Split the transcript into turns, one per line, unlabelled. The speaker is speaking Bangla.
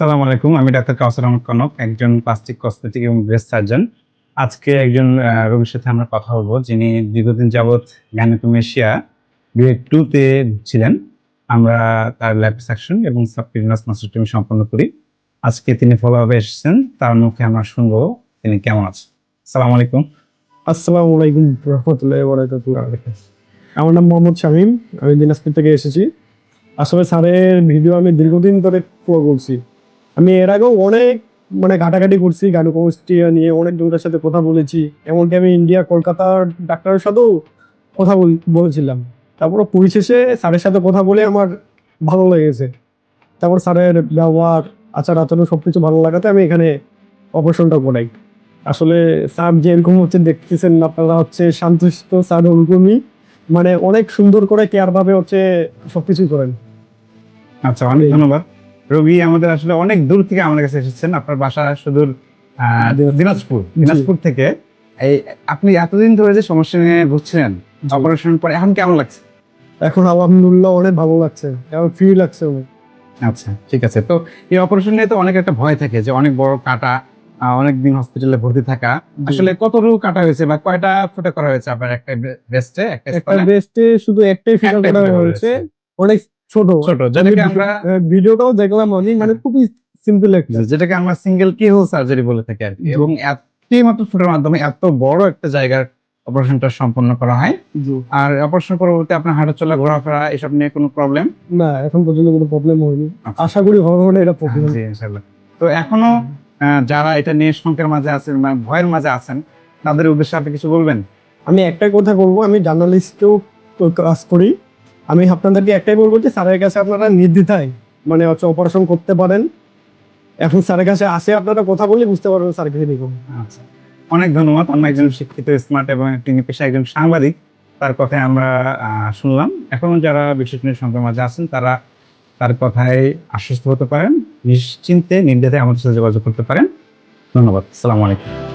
আসসালামু আলাইকুম। আমি ডাক্তার কাউসার আহমদ কনক, একজন প্লাস্টিক কসমেটিক এবং ব্রেস্ট সার্জন। আজকে একজন রোগীর সাথে আমরা কথা বলবো, যিনি দীর্ঘদিন যাবৎ গ্যানোকোমেশিয়া গ্রেড 2 তে ছিলেন। আমরা তার ল্যাপিসাকশন এবং সাবকিউটেনিয়াস মাস্টারেক্টমি সম্পন্ন করি। আজকে তিনি ফলো আপে এসেছেন, তার মুখে আমরা শুনবো তিনি কেমন আছেন। আসসালামু আলাইকুম।
আসসালামু আলাইকুম রহমতুল্লাহি ওয়া বারাকাতুহু। আমার নাম মোহাম্মদ শামীম, আমি দিনাজপুর থেকে এসেছি। আসলে স্যারের ভিডিও আমি দীর্ঘদিন ধরে ফলো করছি। আমি এর আগেও অনেক ঘাটাঘাটি করছি গাইনোকোমাস্টিয়া নিয়ে, অনেক লোকের সাথে কথা বলেছি। এমনকি আমি ইন্ডিয়া কলকাতার ডাক্তারের সাথেও কথা বলেছিলাম। তারপরে পরিশেষে স্যারের সাথে কথা বলে আমার ভালো লেগেছে। তারপর স্যারের ব্যবহার, আচার আচরণ সবকিছু ভালো লাগাতে আমি এখানে অপারেশনটা করাই। আসলে স্যার যেরকম দেখতেছেন আপনারা শান্তশিষ্ট স্যার ওরকমই, অনেক সুন্দর করে কেয়ার ভাবে সবকিছু করেন।
আচ্ছা, অনেক ধন্যবাদ। রোগী আমাদের আসলে অনেক দূর থেকে আমাদের কাছে এসেছেন। আপনার বাসা সুদূর দিনাজপুর থেকে। এই আপনি এতদিন ধরে যে সমস্যা নিয়ে ভুগছিলেন, অপারেশন পরে এখন কেমন লাগছে?
এখন আলহামদুলিল্লাহ অনেক ভালো লাগছে, এখন ফ্রি লাগছে অনেক।
আচ্ছা, ঠিক আছে। তো এই অপারেশন নিয়ে তো অনেক একটা ভয় থাকে যে অনেক বড় কাটা, অনেকদিন হসপিটালে ভর্তি থাকা। আসলে কতটুকু কাটা হয়েছে বা কয়টা ফুটা করা হয়েছে আপনার একটা ব্রেস্টে?
একটা ব্রেস্টে শুধু একটাই ফিটা করা হয়েছে, অনেক ছোট
ছোট, যেটাকে আমরা
ভিডিওটাও দেখলাম, মানে খুবই সিম্পল একটা,
যেটাকে আমরা সিঙ্গেল কিহোল সার্জারি বলে থাকি আর কি। এবং এতই মাত্র ফুটের মাধ্যমে এত বড় একটা জায়গার অপারেশনটা সম্পন্ন করা হয়। আর অপারেশন পরবর্তী আপনার হাঁটা চলা ঘোরাফেরা এসব নিয়ে কোনো প্রবলেম?
না, এখন পর্যন্ত কোনো প্রবলেম হয়নি। আশা করি হবে না এটা প্রবলেম।
জি, ইনশাআল্লাহ। তো এখনো যারা এটা নিয়ে শঙ্কার মাঝে আছেন বা ভয়ের মাঝে আছেন, তাদের উদ্দেশ্যে আপনি কিছু বলবেন?
আমি একটাই কথা বলবো, আমি জার্নালিস্টেও কাজ করি। আমি আপনাদেরকে একটাই বলবো যে স্যারের কাছে আপনারা নির্দ্বিধায় অপারেশন করতে পারেন। এখন স্যারের কাছে আসে, আপনারা কথা বলে বুঝতে পারবেন স্যার কি দেখুন।
আচ্ছা, অনেক ধন্যবাদ। আমি একজন শিক্ষিত, স্মার্ট এবং তিনি পেশায় একজন সাংবাদিক, তার কথায় আমরা শুনলাম। এখন যারা বিশেষ শঙ্কার মাঝে আছেন, তারা তার কথায় আশ্বস্ত হতে পারেন, নিশ্চিন্তে নির্দ্বিধায় আমাদের সাথে যোগাযোগ করতে পারেন। ধন্যবাদ। আসসালামু আলাইকুম।